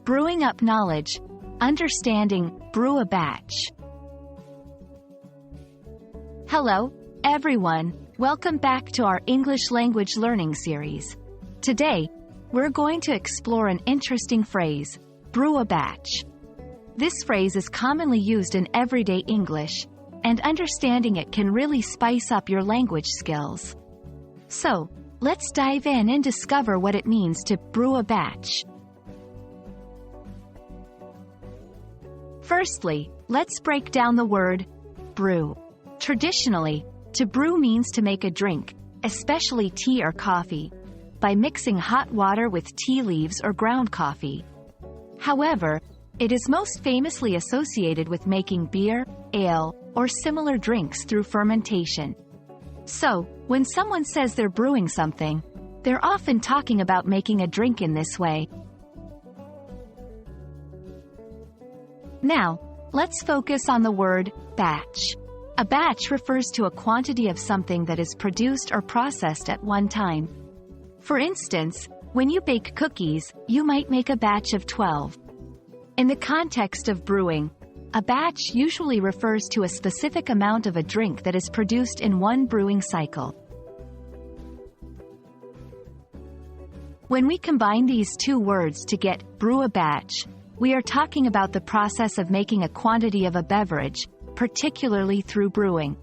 Brewing up knowledge. Understanding, brew a batch. Hello, everyone. Welcome back to our English language learning series. Today, we're going to explore an interesting phrase, brew a batch. This phrase is commonly used in everyday English, and understanding it can really spice up your language skills. So, let's dive in and discover what it means to brew a batch. Firstly, let's break down the word brew. Traditionally, to brew means to make a drink, especially tea or coffee, by mixing hot water with tea leaves or ground coffee. However, it is most famously associated with making beer, ale, or similar drinks through fermentation. So, when someone says they're brewing something, they're often talking about making a drink in this way. Now, let's focus on the word batch. A batch refers to a quantity of something that is produced or processed at one time. For instance, when you bake cookies, you might make a batch of 12. In the context of brewing, a batch usually refers to a specific amount of a drink that is produced in one brewing cycle. When we combine these two words to get brew a batch, we are talking about the process of making a quantity of a beverage, particularly through brewing.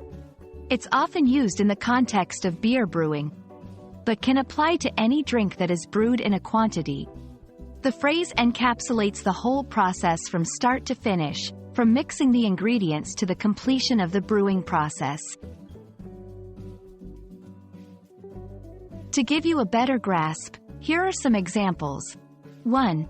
It's often used in the context of beer brewing, but can apply to any drink that is brewed in a quantity. The phrase encapsulates the whole process from start to finish, from mixing the ingredients to the completion of the brewing process. To give you a better grasp, here are some examples. 1.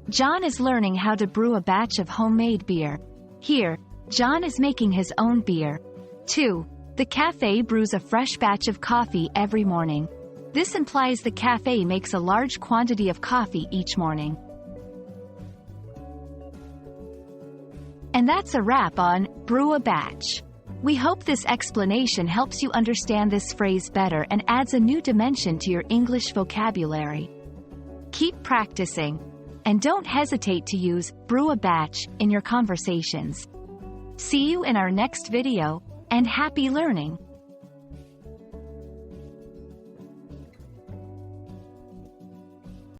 John is learning how to brew a batch of homemade beer. Here, John is making his own beer. 2. The cafe brews a fresh batch of coffee every morning. This implies the cafe makes a large quantity of coffee each morning. And that's a wrap on brew a batch. We hope this explanation helps you understand this phrase better and adds a new dimension to your English vocabulary. Keep practicing, and don't hesitate to use brew a batch in your conversations. See you in our next video, and happy learning!